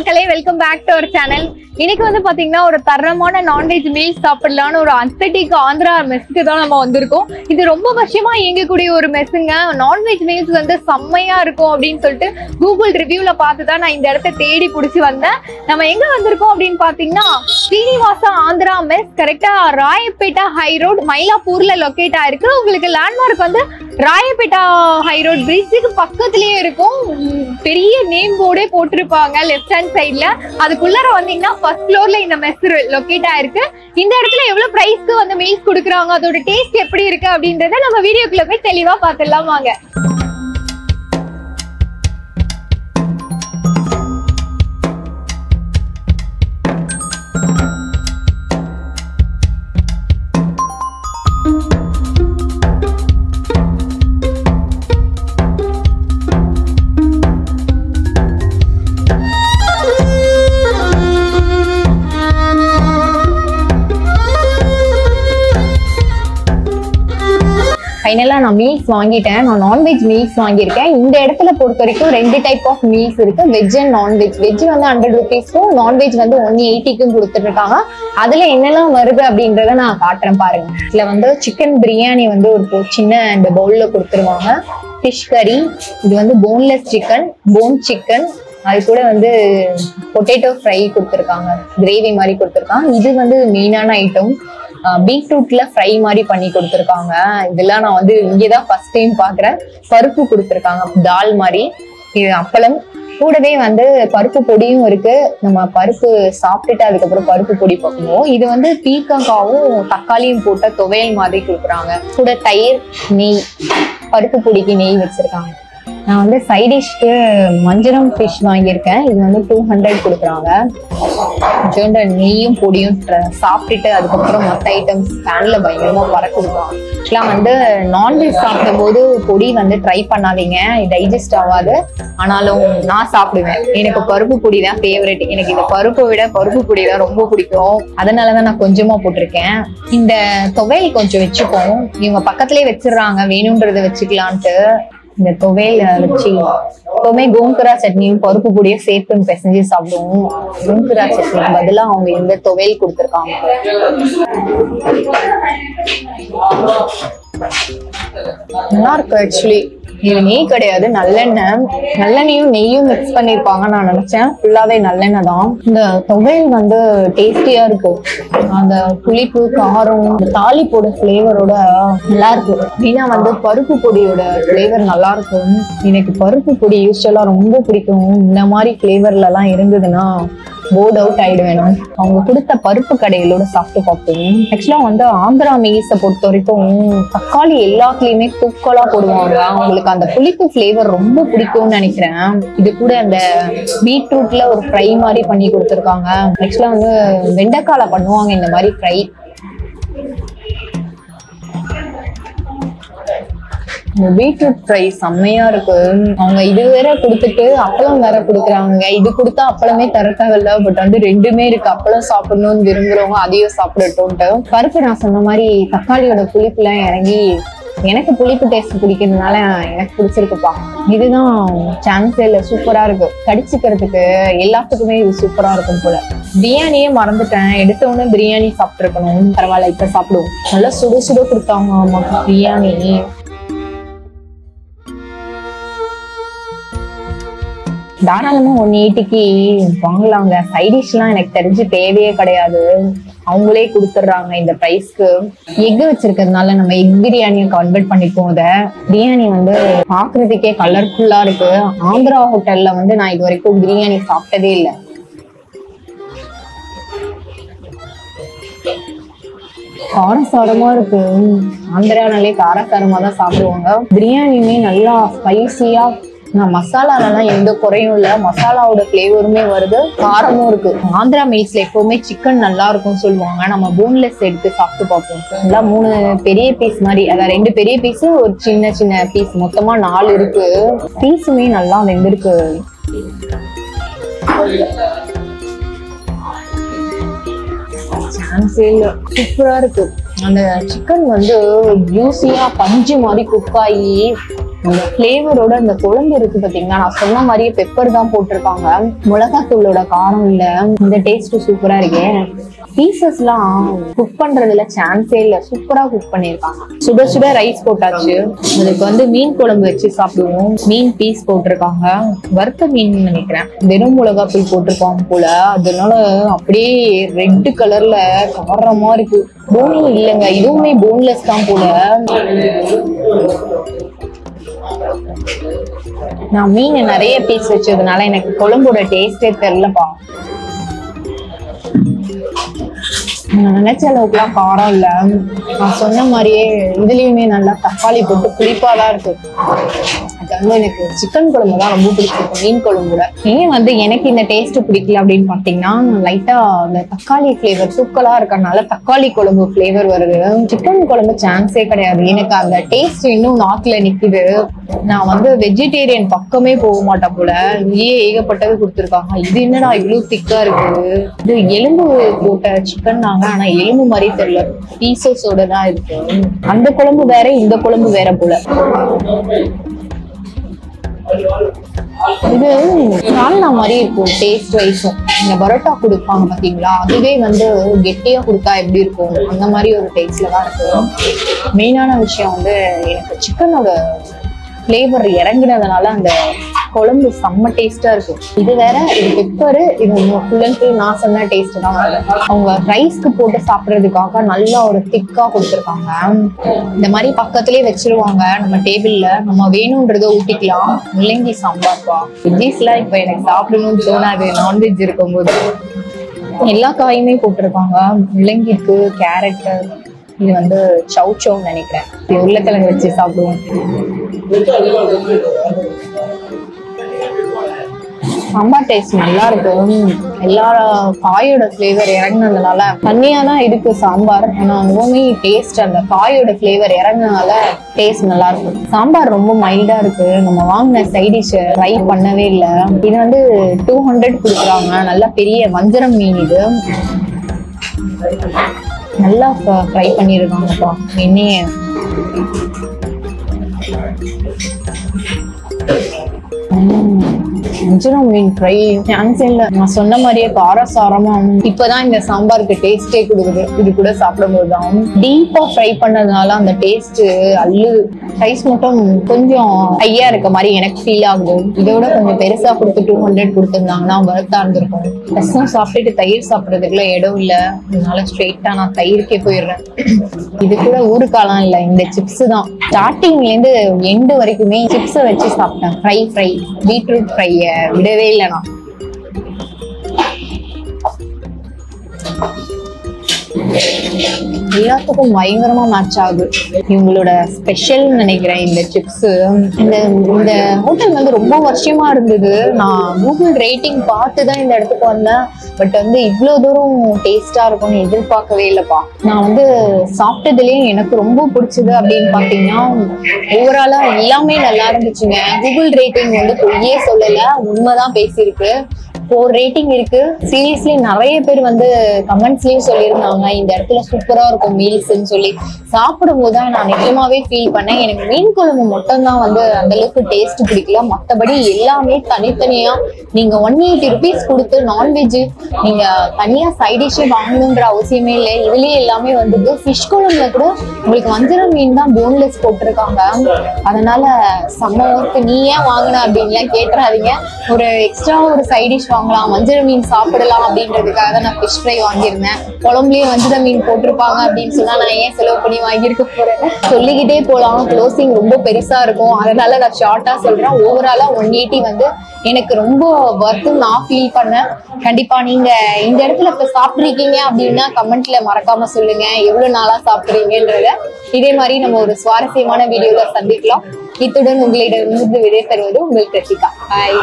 மக்களே welcome back to our channel. இன்னைக்கு வந்து பாத்தீங்கன்னா ஒரு தரமான நான்வெஜ் மீல்ஸ் சாப்பிடலான்னு ஒரு அத்தட்டிக் ஆந்திரா மெஸ்க்கு தான் நம்ம வந்திருக்கோம். இது ரொம்ப வருஷமா இயங்கக்கூடிய ஒரு மெஸ்ஸுங்க. நான்வெஜ் மீல்ஸ் வந்து செம்மையா இருக்கும் அப்படின்னு சொல்லிட்டு கூகுள் ரிவ்யூல பார்த்துதான் நான் இந்த இடத்த தேடி பிடிச்சி வந்தேன். நம்ம எங்க வந்திருக்கோம் அப்படின்னு பாத்தீங்கன்னா ஸ்ரீனிவாசா ஆந்திரா மெஸ், கரெக்டா ராயப்பேட்டா ஹை ரோட் மயிலாப்பூர்ல லொக்கேட் ஆயிருக்கு. உங்களுக்கு லேண்ட்மார்க் வந்து ராயப்பேட்டா ஹை ரோட் பிரிட்ஜுக்கு பக்கத்துலயே இருக்கும். பெரிய நேம் போர்டே போட்டிருப்பாங்க லெஃப்ட் ஹேண்ட் சைட்ல. அதுக்குள்ளார வந்தீங்கன்னா ஃபர்ஸ்ட் ஃப்ளோர்ல இந்த மெஸ் லொகேட் ஆயிருக்கு. இந்த இடத்துல எவ்வளவு பிரைஸ்க்கு வந்து மீல்ஸ் கொடுக்குறாங்க, அதோட டேஸ்ட் எப்படி இருக்கு அப்படின்றத நம்ம வீடியோக்குள்ள போய் தெளிவா பார்த்துடலாம் வாங்க. ஃபைனலா நான் மீல்ஸ் வாங்கிட்டேன். நான் நான்வெஜ் மீல்ஸ் வாங்கியிருக்கேன். இந்த இடத்துல பொறுத்த வரைக்கும் 2 டைப் ஆஃப் மீல்ஸ் இருக்கு, வெஜ் அண்ட் நான்வெஜ். வெஜ் வந்து 100 rupeesக்கும் நான்வெஜ் வந்து 180க்கும் கொடுத்துட்டு இருக்காங்க. அதுல என்னெல்லாம் வருது அப்படின்றத நான் காட்டுறேன் பாருங்க. இதுல வந்து சிக்கன் பிரியாணி வந்து ஒரு சின்ன இந்த பவுல்ல கொடுத்துருவாங்க. ஃபிஷ் கறி, இது வந்து போன்லெஸ் சிக்கன், போன் சிக்கன், அது கூட வந்து பொட்டேட்டோ ஃப்ரை கொடுத்துருக்காங்க, கிரேவி மாதிரி கொடுத்துருக்காங்க. இது வந்து மெயினான ஐட்டம். பீட்ரூட்ல ஃப்ரை மாதிரி பண்ணி கொடுத்துருக்காங்க. இதெல்லாம் நான் வந்து இங்கேதான் ஃபர்ஸ்ட் டைம் பாக்குறேன். பருப்பு கொடுத்துருக்காங்க, தால் மாதிரி. இது அப்பளம், கூடவே வந்து பருப்பு பொடியும் இருக்கு. நம்ம பருப்பு சாப்பிட்டுட்டு அதுக்கப்புறம் பருப்பு பொடி பார்க்கணும். இது வந்து பீக்கங்காவும் தக்காளியும் போட்ட துவையல் மாதிரி கொடுக்குறாங்க. கூட தயிர், நெய், பருப்பு பொடிக்கு நெய் வச்சிருக்காங்க. நான் வந்து சைட் டிஷ்க்கு மஞ்சரம் ஃபிஷ் வாங்கியிருக்கேன். இது வந்து 200 கொடுக்குறாங்க. நெய்யும் பொடியும் சாப்பிட்டுட்டு அதுக்கப்புறம் மற்ற ஐட்டம்ஸ் பேன்ல பயங்கரமா பறக்குதுதான். ஆக்சுவலாக வந்து நான்வெஜ் சாப்பிடும் போது பொடி வந்து ட்ரை பண்ணாதீங்க, டைஜஸ்ட் ஆகாது. ஆனாலும் நான் சாப்பிடுவேன். எனக்கு பருப்பு பொடி தான் ஃபேவரட். எனக்கு இந்த பருப்பை விட பருப்பு பொடி தான் ரொம்ப பிடிக்கும். அதனாலதான் நான் கொஞ்சமா போட்டிருக்கேன். இந்த துவையல் கொஞ்சம் வச்சுப்போம். இவங்க பக்கத்துலயே வச்சிடுறாங்க, வேணும்ன்றதை வச்சுக்கலான்ட்டு. இந்த துவையல் வச்சு எப்பவுமே கோங்குரா சட்னியும் பருப்பு பொடியும் சேர்த்து பிசைஞ்சு சாப்பிடுவோம். கோங்குரா சட்னி பதிலாக அவங்க இந்த துவையல் கொடுத்துருக்காங்க. நல்லா இருக்கு ஆக்சுவலி. இது நெய் கிடையாது, நல்லெண்ணெய். நல்லெண்ணையும் நெய்யும் மிக்ஸ் பண்ணிருப்பாங்க. நான் நினைச்சேன் ஃபுல்லாவே நல்லெண்ணெய் தான். இந்த துவையல் வந்து டேஸ்டியா இருக்கு. அந்த புளிப்பு, காரம், தாளிப்போட ஃபிளேவரோட நல்லா இருக்கு. மெயினா வந்து பருப்பு பொடியோட ஃபிளேவர் நல்லா இருக்கும். எனக்கு பருப்பு பொடி யூஸ்வலா ரொம்ப பிடிக்கும். இந்த மாதிரி ஃபிளேவர்ல எல்லாம் இருந்ததுன்னா போர்ட் அவுட் ஆயிடுவேன். அவங்க கொடுத்த பருப்பு கடைகளோட சாப்பிட்டு பார்ப்போம். ஆக்சுவலா வந்து ஆந்திரா மீல்ஸை பொறுத்த வரைக்கும் தக்காளி எல்லாத்துலயுமே தூக்கலா போடுவாங்க. அவங்களுக்கு அந்த புளிப்பு ஃபிளேவர் ரொம்ப பிடிக்கும்னு நினைக்கிறேன். இது கூட அந்த பீட்ரூட்ல ஒரு ஃப்ரை மாதிரி பண்ணி கொடுத்துருக்காங்க. ஆக்சுவலா வந்து வெண்டைக்கால பண்ணுவாங்க இந்த மாதிரி ஃப்ரை. பீட்ரூட் ஃப்ரை செம்மையா இருக்கு. அவங்க இது வேற கொடுத்துட்டு அப்பளம் வேற கொடுக்குறாங்க. இது கொடுத்தா அப்பளமே தர தேவையில்ல. பட் வந்து ரெண்டுமே இருக்கு. அப்பளம் சாப்பிடணும்னு விரும்புறவங்க அதையும் சாப்பிடட்டும்ட்டு. பருப்பு நான் சொன்ன மாதிரி தக்காளியோட புளிப்பு எல்லாம் இறங்கி எனக்கு புளிப்பு டேஸ்ட் பிடிக்கிறதுனால எனக்கு பிடிச்சிருக்குப்பா. இதுதான் சான்ஸே இல்லை, சூப்பரா இருக்கு. கடிச்சுக்கிறதுக்கு எல்லாத்துக்குமே இது சூப்பரா இருக்கும் போல. பிரியாணியே மறந்துட்டேன். எடுத்த உடனே பிரியாணி சாப்பிட்டுருக்கணும். பரவாயில்ல, இப்ப சாப்பிடுவோம். நல்லா சுட சுட கொடுத்தாங்க. ஆமா, பிரியாணி தாராளமா 180க்கு வாங்கலாங்க. சைடிஷ் எல்லாம் எனக்கு தெரிஞ்சு தேவையே கிடையாது, அவங்களே கொடுத்துடுறாங்க இந்த பிரைஸ்க்கு. எக் வச்சிருக்கிறதுனால நம்ம எக் பிரியாணியை கன்வெர்ட் பண்ணிப்போம். இத பிரியாணி வந்து பாக்குறதுக்கே கலர்ஃபுல்லா இருக்கு. ஆந்திரா ஹோட்டல்ல வந்து நான் இது வரைக்கும் பிரியாணி சாப்பிட்டதே இல்லை. காரசாரமா இருக்கு. ஆந்திரானாலே காரசாரமா தான் சாப்பிடுவாங்க. பிரியாணியுமே நல்லா ஸ்பைசியா, மசாலாலாம் எந்த குறையும் இல்ல. மசாலாவோட ஃபிளேவருமே வருது, காரமும் இருக்கு. ஆந்திரா மீல்ஸ்ல எப்பவுமே சிக்கன் நல்லா இருக்கும்னு சொல்லுவாங்க. நம்ம போன்லெஸ் எடுத்து சாப்பிட்டு பார்ப்போம். நல்லா 3 பெரிய பீஸ் மாதிரி, அதான் 2 பெரிய பீஸ், ஒரு சின்ன சின்ன பீஸ், மொத்தமா 4 இருக்கு. பீஸுமே நல்லா வெந்திருக்கு. சூப்பரா இருக்கு. அந்த சிக்கன் வந்து ஜூசியா பஞ்சு மாதிரி குக் ஆகி அந்த ஃபிளேவரோட அந்த குழம்பு இருக்கு பாத்தீங்கன்னா, நான் சொன்ன மாதிரியே பெப்பர் தான் போட்டிருக்காங்க, மிளகாத்தூளோட காரம் இல்ல. இந்த டேஸ்ட் சூப்பரா இருக்கே. பீசஸ் எல்லாம் குக் பண்றதுல சான்ஸே இல்ல, சூப்பரா குக் பண்ணிருக்காங்க. சுட சுட ரைஸ் போட்டாச்சு. அதுக்கு வந்து மீன் குழம்பு வச்சு சாப்பிடுவோம். மீன் பீஸ் போட்டிருக்காங்க, வறுத்த மீன் நினைக்கிறேன், வெறும் மிளகாத்தூள் போட்டிருப்பாங்க போல, அதனால அப்படியே ரெட் கலர்ல காரமா இருக்கு. போனே இல்லைங்க, இதுவுமே போன்லெஸ் தான் போல. நான் மீன் நிறைய பீஸ் வச்சதுனால எனக்கு குழம்போட டேஸ்டே தெரியலப்பா. நான் நினைச்ச அளவுக்குலாம் காரம் இல்ல. நான் சொன்ன மாதிரியே இதுலயுமே நல்லா தக்காளி போட்டு புளிப்பாதான் இருக்கு. அது வந்து எனக்கு சிக்கன் குழம்பு தான் ரொம்ப பிடிச்சிருக்கு மீன் குழம்புல. ஏன் வந்து எனக்கு இந்த டேஸ்ட் பிடிக்கல அப்படின்னு பாத்தீங்கன்னா, லைட்டா அந்த தக்காளி ஃபிளேவர் தூக்கலா இருக்கறனால தக்காளி குழம்பு ஃபிளேவர் வருது. சிக்கன் குழம்பு சான்ஸே கிடையாது. எனக்கு அந்த டேஸ்ட் இன்னும் நாக்குல நிக்குது. நான் வந்து வெஜிடேரியன் பக்கமே போக மாட்டேன் போல. இங்கேயே ஏகப்பட்டது கொடுத்துருக்காங்க. இது என்னடா இவ்வளவு திக்கா இருக்கு. இது எலும்பு போட்ட சிக்கன் நாங்க, ஆனா எலும்பு மாதிரி தெரியல, பீசஸோட தான் இருக்கு. அந்த குழம்பு வேற, இந்த குழம்பு வேற போல. இது சால்னா மாதிரி இருக்கும் டேஸ்ட் வைஸும். இந்த பரோட்டா கொடுப்பாங்க பாத்தீங்களா, அதுவே வந்து கெட்டியா கொடுத்தா எப்படி இருக்கும் அந்த மாதிரி ஒரு டேஸ்ட்ல தான் இருக்கு. மெயினான விஷயம் வந்து எனக்கு சிக்கனோட ஃபிளேவர் இறங்கினதுனால அந்த குழம்பு செம்ம டேஸ்டா இருக்கும். இது வேற, இது பெப்பரு, இது ஃபுல் அண்ட் ஃபுல் நான் சொன்ன டேஸ்ட் தான் வரும். அவங்க ரைஸ்க்கு போட்டு சாப்பிட்றதுக்காக நல்லா ஒரு திக்கா கொடுத்துருக்காங்க. இந்த மாதிரி பக்கத்துலயே வச்சிருவாங்க நம்ம டேபிள்ல, நம்ம வேணும்ன்றத ஊட்டிக்கலாம். முள்ளங்கி சாம்பார்ப்பா, வெஜ்ஜீஸ்லாம் இப்ப எனக்கு சாப்பிடணும்னு தோணாது நான்வெஜ் இருக்கும்போது. எல்லா காயுமே போட்டிருக்காங்க, முள்ளங்கி இருக்கு, கேரட், இது வந்து சவுச்சோன்னு நினைக்கிறேன், உருளைக்கிழங்கு வச்சு சாப்பிடுவோம். சாம்பார் டேஸ்ட் நல்லா இருக்கு. எல்லா காயோட ஃபிளேவர் இறங்கினதுனால தண்ணியா தான் இருக்கு சாம்பார், ஆனா ரொம்பவே டேஸ்ட் அந்த காயோட ஃபிளேவர் இறங்கினால டேஸ்ட் நல்லா இருக்கும். சாம்பார் ரொம்ப மைல்டா இருக்கு. நம்ம வாங்கின சைட் டிஷ் ட்ரை பண்ணவே இல்லை. இது வந்து 200 கொடுக்குறாங்க. நல்லா பெரிய வஞ்சரம் மீன், இது நல்லா ஃப்ரை பண்ணிருக்காங்கப்பா. எண்ணெய வஞ்சரம் மீன் ஃப்ரை சான்ஸ் இல்ல. நான் சொன்ன மாதிரியே காரசாரமா இப்பதான் இந்த சாம்பாருக்கு டேஸ்டே கொடுக்குது. இது கூட சாப்பிடும் போதுதான் டீப்பா ஃப்ரை பண்ணதுனால அந்த டேஸ்ட் அல்லு. ரைஸ் மட்டும் கொஞ்சம் ஹையா இருக்க மாதிரி எனக்கு ஃபீல் ஆகுது. இதோட கொஞ்சம் பெருசா கொடுத்து 200 கொடுத்துருந்தாங்கன்னா வறுத்தா இருந்திருக்கும். ரசம் சாப்பிட்டுட்டு தயிர் சாப்பிட்றதுக்குள்ள இடம் இல்ல, அதனால ஸ்ட்ரெயிட்டா நான் தயிருக்கே போயிடுறேன். இது கூட ஊருக்காலம் இல்ல, இந்த சிப்ஸ் தான். ஸ்டார்டிங்ல இருந்து எண்டு வரைக்குமே சிப்ஸை வச்சு சாப்பிட்டேன். ஃப்ரை பீட்ரூட் ஃப்ரைய விடவே இல்லை நான். எல்லாத்துக்கும் பயங்கரமா மேட்ச் ஆகுது. இவங்களோட ஸ்பெஷல் நினைக்கிறேன் இந்த சிப்ஸ். இந்த ஹோட்டல் வந்து ரொம்ப வருஷமா இருந்தது. நான் கூகுள் ரேட்டிங் பார்த்துதான் இந்த இடத்துக்கு வந்தேன். பட் வந்து இவ்வளவு தூரம் டேஸ்டா இருக்கும்னு எதிர்பார்க்கவே இல்லப்பா. நான் வந்து சாப்பிட்டதுலயே எனக்கு ரொம்ப பிடிச்சது அப்படின்னு பாத்தீங்கன்னா, ஓவராலா எல்லாமே நல்லா இருந்துச்சுங்க. கூகுள் ரேட்டிங் வந்து பொய்யே சொல்லல, உண்மைதான் பேசியிருக்கு. 4 ரேட்டிங் இருக்கு. சீரியஸ்லி நிறைய பேர் வந்து கமெண்ட்ஸ்லயும் சொல்லியிருந்தாங்க இந்த இடத்துல சூப்பரா இருக்கும் மீல்ஸ்ன்னு சொல்லி. சாப்பிடும் போதுதான் நான் நிஜமாவே ஃபீல் பண்ணேன். எனக்கு மீன் குழம்பு மட்டும் தான் வந்து அந்த அளவுக்கு டேஸ்ட் பிடிக்கல. மற்றபடி எல்லாமே தனித்தனியா நீங்க 180 rupees கொடுத்து நான்வெஜ் நீங்க தனியா சைட் டிஷ்ஷே வாங்கணுன்ற அவசியமே இல்லை. இதுலயே எல்லாமே வந்துட்டு ஃபிஷ் குழம்புல கூட உங்களுக்கு வஞ்சரம் மீன் தான் போன்லெஸ் போட்டிருக்காங்க. அதனால செம்ம ஒர்க்கு. நீ ஏன் வாங்கின அப்படின்லாம் கேட்டுறாதீங்க. ஒரு எக்ஸ்ட்ரா ஒரு சைட் டிஷ் வாங்கலாம், வஞ்சர மீன் சாப்பிடலாம் அப்படின்றதுக்காக தான் நான் ஃபிஷ் ஃப்ரை வாங்கியிருந்தேன். குழம்புலயே வஞ்சர மீன் போட்டிருப்பாங்க அப்படின்னு சொன்னா நான் ஏன் செலவு பண்ணி வாங்கியிருக்க போறேன். சொல்லிக்கிட்டே போலாம், க்ளோசிங் ரொம்ப பெருசா இருக்கும். அதனால நான் ஷார்ட்டா சொல்றேன். ஓவராலா 180 வந்து எனக்கு ரொம்ப ஒர்த்து நான் ஃபீல் பண்ணேன். கண்டிப்பா நீங்க இந்த இடத்துல இப்ப சாப்பிட்ருக்கீங்க அப்படின்னா கமெண்ட்ல மறக்காம சொல்லுங்க எவ்வளவு நாளா சாப்பிட்றீங்கன்றத. இதே மாதிரி நம்ம ஒரு சுவாரஸ்யமான வீடியோல சந்திக்கலாம். இத்துடன் உங்களிடமிருந்து விடை தருவது உங்கள் கிருத்திகா. பாய்.